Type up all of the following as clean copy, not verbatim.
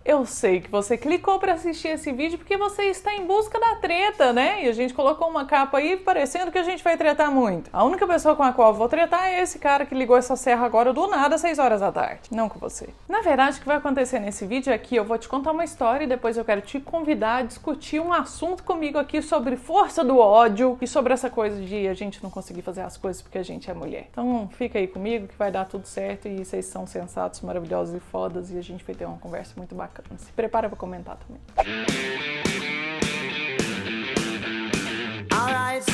Eu sei que você clicou para assistir esse vídeo porque você está em busca da treta, né? E a gente colocou uma capa aí parecendo que a gente vai tretar muito. A única pessoa com a qual eu vou tretar é esse cara que ligou essa serra agora do nada às 6 horas da tarde. Não com você. Na verdade, o que vai acontecer nesse vídeo é que eu vou te contar uma história e depois eu quero te convidar a discutir um assunto comigo aqui sobre força do ódio e sobre essa coisa de a gente não conseguir fazer as coisas porque a gente é mulher. Então fica aí comigo que vai dar tudo certo e vocês são sensatos, maravilhosos e fodas e a gente vai ter uma conversa muito bacana. Se prepara para comentar também. Alright.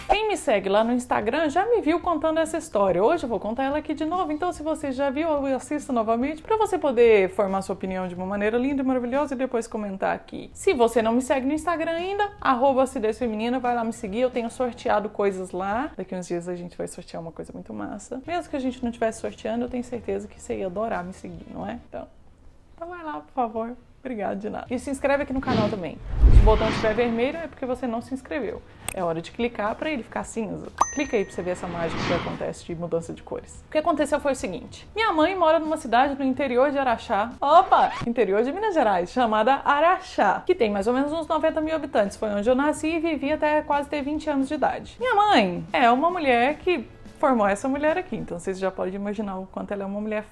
Quem me segue lá no Instagram já me viu contando essa história. Hoje eu vou contar ela aqui de novo, então se você já viu, assista novamente para você poder formar sua opinião de uma maneira linda e maravilhosa e depois comentar aqui. Se você não me segue no Instagram ainda, @acidezfeminina, vai lá me seguir, eu tenho sorteado coisas lá. Daqui uns dias a gente vai sortear uma coisa muito massa. Mesmo que a gente não estivesse sorteando, eu tenho certeza que você ia adorar me seguir, não é? Então vai lá, por favor. Obrigada de nada. E se inscreve aqui no canal também. Se o botão estiver vermelho é porque você não se inscreveu. É hora de clicar para ele ficar cinza. Clica aí para você ver essa mágica que acontece de mudança de cores. O que aconteceu foi o seguinte. Minha mãe mora numa cidade no interior de Araxá. Interior de Minas Gerais, chamada Araxá, que tem mais ou menos uns 90 mil habitantes. Foi onde eu nasci e vivi até quase ter 20 anos de idade. Minha mãe é uma mulher que formou essa mulher aqui. Então vocês já podem imaginar o quanto ela é uma mulher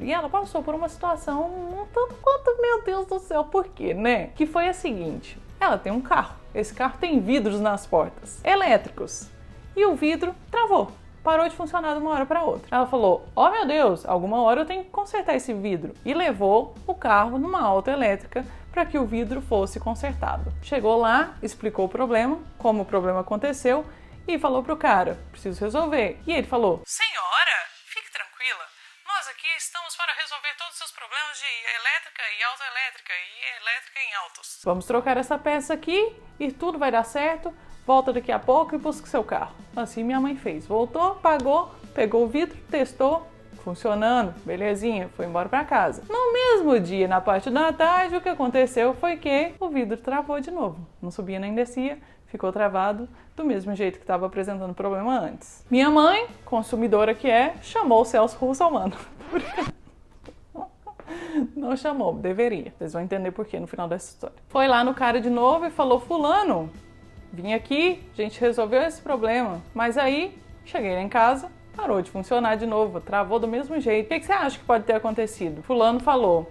e ela passou por uma situação um tanto quanto, meu Deus do céu, por quê, né? Que foi a seguinte, ela tem um carro, esse carro tem vidros nas portas, elétricos, e o vidro travou, parou de funcionar de uma hora para outra. Ela falou, oh meu Deus, alguma hora eu tenho que consertar esse vidro, e levou o carro numa autoelétrica para que o vidro fosse consertado. Chegou lá, explicou o problema, como o problema aconteceu, e falou pro cara, preciso resolver. E ele falou, senhora, fique tranquila. Nós aqui estamos para resolver todos os seus problemas de elétrica e autoelétrica e elétrica em autos. Vamos trocar essa peça aqui e tudo vai dar certo. Volta daqui a pouco e busca seu carro. Assim minha mãe fez. Voltou, pagou, pegou o vidro, testou, funcionando, belezinha, foi embora para casa. No mesmo dia, na parte da tarde, o que aconteceu foi que o vidro travou de novo. Não subia nem descia. Ficou travado do mesmo jeito que estava apresentando problema antes. Minha mãe, consumidora que é, chamou o Celso Russomano. Não chamou, deveria. Vocês vão entender por quê no final dessa história. Foi lá no cara de novo e falou, fulano, vim aqui, a gente resolveu esse problema. Mas aí, cheguei lá em casa, parou de funcionar de novo, travou do mesmo jeito. O que você acha que pode ter acontecido? Fulano falou,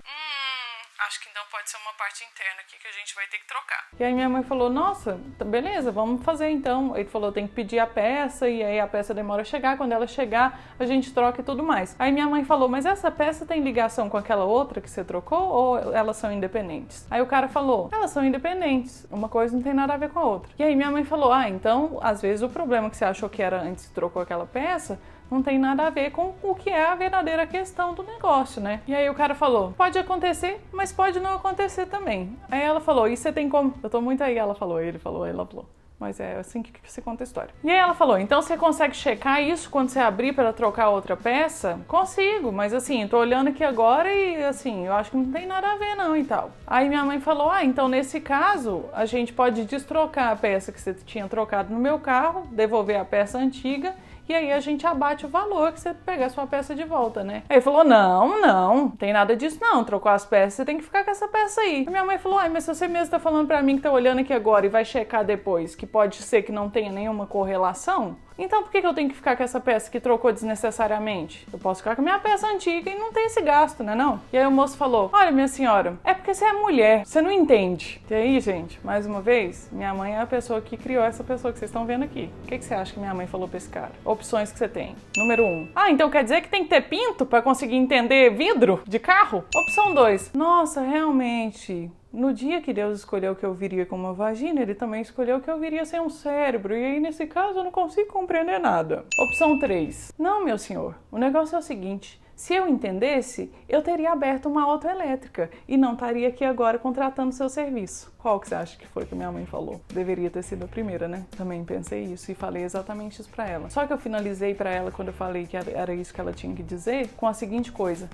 acho que então pode ser uma parte interna aqui que a gente vai ter que trocar. E aí minha mãe falou, nossa, beleza, vamos fazer então. Ele falou, tem que pedir a peça e aí a peça demora a chegar. Quando ela chegar, a gente troca e tudo mais. Aí minha mãe falou, mas essa peça tem ligação com aquela outra que você trocou ou elas são independentes? Aí o cara falou, elas são independentes. Uma coisa não tem nada a ver com a outra. E aí minha mãe falou, então, às vezes o problema que você achou que era antes que trocou aquela peça não tem nada a ver com o que é a verdadeira questão do negócio, né? E aí o cara falou, pode acontecer, mas pode não acontecer também. Aí ela falou, e você tem como? Eu tô muito aí, ela falou, ele falou, ela falou. Mas é assim que você conta a história. E aí ela falou, então você consegue checar isso quando você abrir para trocar outra peça? Consigo, mas assim, tô olhando aqui agora e assim, eu acho que não tem nada a ver não e tal. Aí minha mãe falou, então nesse caso, a gente pode destrocar a peça que você tinha trocado no meu carro, devolver a peça antiga, e aí a gente abate o valor que você pegar a sua peça de volta, né? Aí ele falou, não tem nada disso não, trocou as peças, você tem que ficar com essa peça aí. E minha mãe falou, mas se você mesmo tá falando pra mim que tá olhando aqui agora e vai checar depois, que pode ser que não tenha nenhuma correlação, então por que eu tenho que ficar com essa peça que trocou desnecessariamente? Eu posso ficar com a minha peça antiga e não tem esse gasto, né não? E aí o moço falou, olha minha senhora, é porque você é mulher, você não entende. E aí, gente, mais uma vez, minha mãe é a pessoa que criou essa pessoa que vocês estão vendo aqui. O que você acha que minha mãe falou pra esse cara? Opções que você tem. Número 1. Então quer dizer que tem que ter pinto pra conseguir entender vidro de carro? Opção 2. Nossa, realmente... No dia que Deus escolheu que eu viria com uma vagina, ele também escolheu que eu viria sem um cérebro, e aí nesse caso eu não consigo compreender nada. Opção 3. Não, meu senhor, o negócio é o seguinte, se eu entendesse, eu teria aberto uma autoelétrica e não estaria aqui agora contratando seu serviço. Qual que você acha que foi que minha mãe falou? Deveria ter sido a primeira, né? Também pensei isso e falei exatamente isso pra ela. Só que eu finalizei pra ela quando eu falei que era isso que ela tinha que dizer, com a seguinte coisa.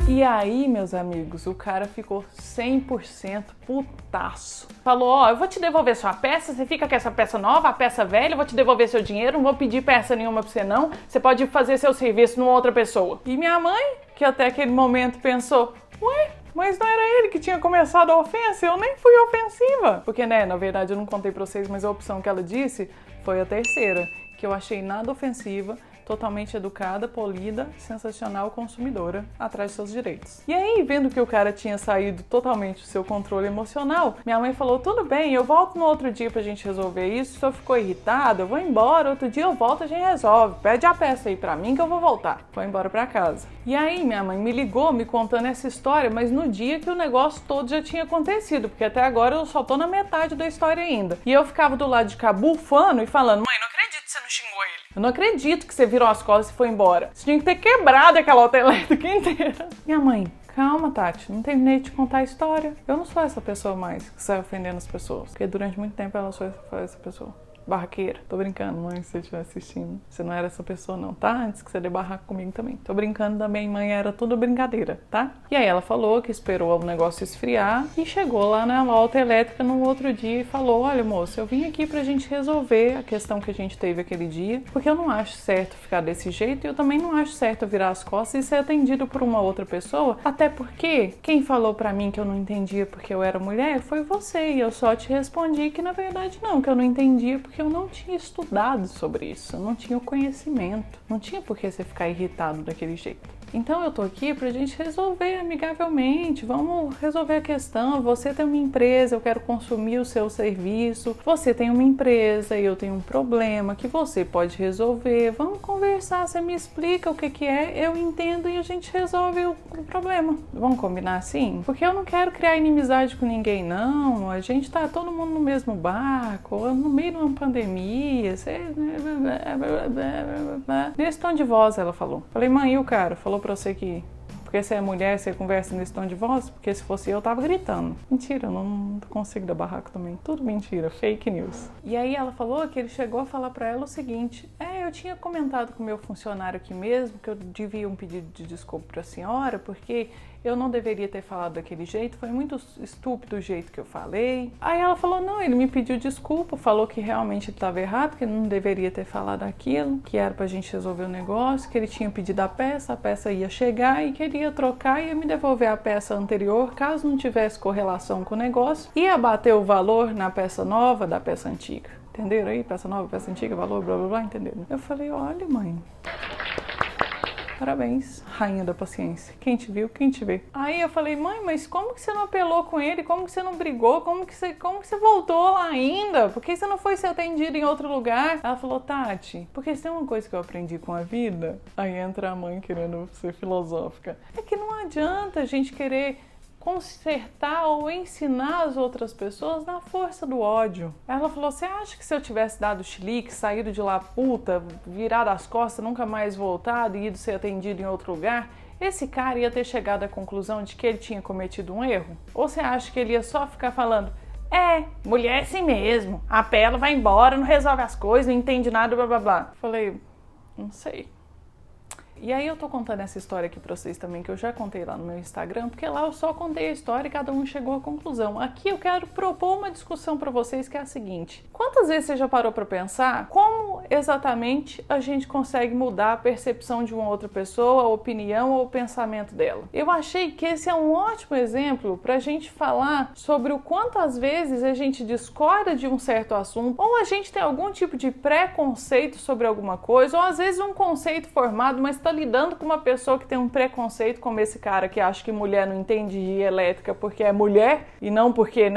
E aí, meus amigos, o cara ficou 100% putaço. Falou, ó, eu vou te devolver sua peça, você fica com essa peça nova, a peça velha, eu vou te devolver seu dinheiro, não vou pedir peça nenhuma pra você não, você pode fazer seu serviço numa outra pessoa. E minha mãe, que até aquele momento pensou, ué, mas não era ele que tinha começado a ofensa, eu nem fui ofensiva. Porque, né, na verdade eu não contei pra vocês, mas a opção que ela disse foi a terceira, que eu achei nada ofensiva, totalmente educada, polida, sensacional, consumidora, atrás de seus direitos. E aí, vendo que o cara tinha saído totalmente do seu controle emocional, minha mãe falou, tudo bem, eu volto no outro dia pra gente resolver isso, o senhor ficou irritado, eu vou embora, outro dia eu volto, a gente resolve, pede a peça aí pra mim que eu vou voltar. Foi embora pra casa. E aí, minha mãe me ligou, me contando essa história, mas no dia que o negócio todo já tinha acontecido, porque até agora eu só tô na metade da história ainda. E eu ficava do lado de cá bufando e falando, mãe, não acredito que você não xingou ele. Eu não acredito que você virou as costas e foi embora. Você tinha que ter quebrado aquela auto elétrica inteira. Minha mãe, calma, Tati, não terminei de contar a história. Eu não sou essa pessoa mais que sai ofendendo as pessoas. Porque durante muito tempo ela foi essa pessoa. Barraqueira. Tô brincando, mãe, se você estiver assistindo. Você não era essa pessoa não, tá? Antes que você dê barraco comigo também. Tô brincando também, mãe, era tudo brincadeira, tá? E aí ela falou que esperou o negócio esfriar e chegou lá na volta elétrica no outro dia e falou, olha, moça, eu vim aqui pra gente resolver a questão que a gente teve aquele dia, porque eu não acho certo ficar desse jeito e eu também não acho certo virar as costas e ser atendido por uma outra pessoa, até porque quem falou pra mim que eu não entendia porque eu era mulher foi você e eu só te respondi que na verdade não, que eu não entendia porque eu não tinha estudado sobre isso, eu não tinha o conhecimento, não tinha por que você ficar irritado daquele jeito. Então eu tô aqui pra gente resolver amigavelmente, vamos resolver a questão, você tem uma empresa, eu quero consumir o seu serviço, você tem uma empresa e eu tenho um problema que você pode resolver, vamos conversar, você me explica o que que é, eu entendo e a gente resolve o problema. Vamos combinar assim? Porque eu não quero criar inimizade com ninguém não, a gente tá todo mundo no mesmo barco, no meio de uma pandemia, nesse tom de voz ela falou. Falei, mãe, e o cara? Falou pra você que porque você é mulher, você conversa nesse tom de voz? Porque se fosse eu tava gritando. Mentira, eu não consigo dar barraco também. Tudo mentira, fake news. E aí ela falou que ele chegou a falar pra ela o seguinte, eu tinha comentado com o meu funcionário aqui mesmo que eu devia um pedido de desculpa pra senhora, porque eu não deveria ter falado daquele jeito, foi muito estúpido o jeito que eu falei. Aí ela falou, não, ele me pediu desculpa, falou que realmente ele estava errado, que ele não deveria ter falado aquilo, que era pra gente resolver o negócio, que ele tinha pedido a peça ia chegar e que ele ia trocar e ia me devolver a peça anterior, caso não tivesse correlação com o negócio, ia bater o valor na peça nova da peça antiga. Entenderam aí? Peça nova, peça antiga, valor, blá blá blá, entenderam? Eu falei, olha, mãe, parabéns, rainha da paciência. Quem te viu, quem te vê. Aí eu falei, mãe, mas como que você não apelou com ele? Como que você não brigou? Como que você voltou lá ainda? Por que você não foi ser atendido em outro lugar? Ela falou, Tati, porque se tem uma coisa que eu aprendi com a vida, aí entra a mãe querendo ser filosófica, é que não adianta a gente querer consertar ou ensinar as outras pessoas na força do ódio. Ela falou, você acha que se eu tivesse dado chilique, saído de lá puta, virado as costas, nunca mais voltado e ido ser atendido em outro lugar, esse cara ia ter chegado à conclusão de que ele tinha cometido um erro? Ou você acha que ele ia só ficar falando, mulher é assim mesmo, apela, vai embora, não resolve as coisas, não entende nada, blá blá blá. Falei, não sei. E aí eu tô contando essa história aqui pra vocês também, que eu já contei lá no meu Instagram, porque lá eu só contei a história e cada um chegou à conclusão. Aqui eu quero propor uma discussão pra vocês que é a seguinte. Quantas vezes você já parou pra pensar como exatamente a gente consegue mudar a percepção de uma outra pessoa, a opinião ou o pensamento dela? Eu achei que esse é um ótimo exemplo pra gente falar sobre o quanto às vezes a gente discorda de um certo assunto, ou a gente tem algum tipo de preconceito sobre alguma coisa, ou às vezes um conceito formado, mas tá lidando com uma pessoa que tem um preconceito como esse cara que acha que mulher não entende de elétrica porque é mulher e não porque,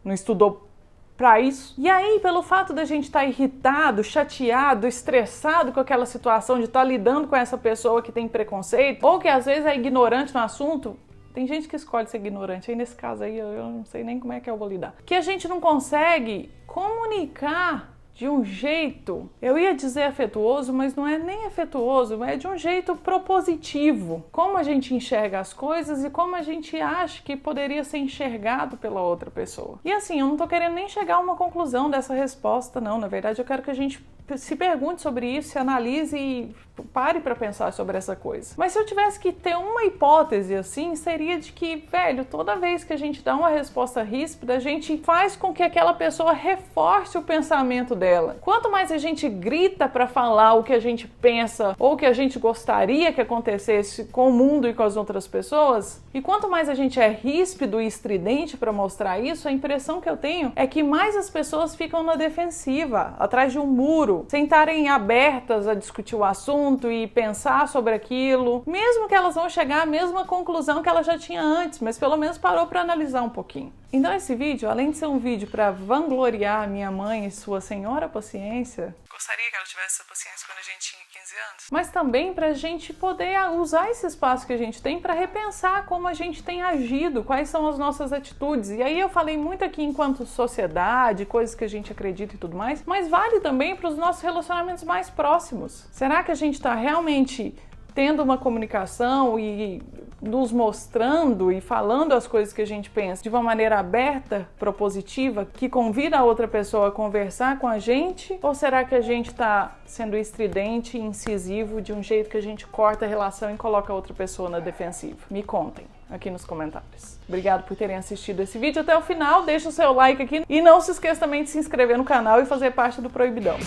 não estudou pra isso. E aí, pelo fato da gente estar irritado, chateado, estressado com aquela situação de estar lidando com essa pessoa que tem preconceito, ou que às vezes é ignorante no assunto, tem gente que escolhe ser ignorante, aí nesse caso aí eu não sei nem como é que eu vou lidar. Que a gente não consegue comunicar de um jeito, eu ia dizer afetuoso, mas não é nem afetuoso, é de um jeito propositivo. Como a gente enxerga as coisas e como a gente acha que poderia ser enxergado pela outra pessoa. E assim, eu não tô querendo nem chegar a uma conclusão dessa resposta, não. Na verdade, eu quero que a gente se pergunte sobre isso, se analise e pare para pensar sobre essa coisa. Mas se eu tivesse que ter uma hipótese assim, seria de que, velho, toda vez que a gente dá uma resposta ríspida, a gente faz com que aquela pessoa reforce o pensamento dela. Quanto mais a gente grita para falar o que a gente pensa ou o que a gente gostaria que acontecesse com o mundo e com as outras pessoas, e quanto mais a gente é ríspido e estridente para mostrar isso, a impressão que eu tenho é que mais as pessoas ficam na defensiva, atrás de um muro, sem estarem abertas a discutir o assunto e pensar sobre aquilo, mesmo que elas vão chegar à mesma conclusão que ela já tinha antes, mas pelo menos parou para analisar um pouquinho. Então esse vídeo, além de ser um vídeo para vangloriar a minha mãe e sua senhora paciência, gostaria que ela tivesse essa paciência quando a gente tinha 15 anos, mas também para a gente poder usar esse espaço que a gente tem para repensar como a gente tem agido, quais são as nossas atitudes. E aí eu falei muito aqui enquanto sociedade, coisas que a gente acredita e tudo mais, mas vale também para os nossos relacionamentos mais próximos. Será que a gente está realmente tendo uma comunicação e nos mostrando e falando as coisas que a gente pensa de uma maneira aberta, propositiva, que convida a outra pessoa a conversar com a gente? Ou será que a gente está sendo estridente e incisivo de um jeito que a gente corta a relação e coloca a outra pessoa na defensiva? Me contem aqui nos comentários. Obrigado por terem assistido esse vídeo até o final, deixa o seu like aqui e não se esqueça também de se inscrever no canal e fazer parte do Proibidão.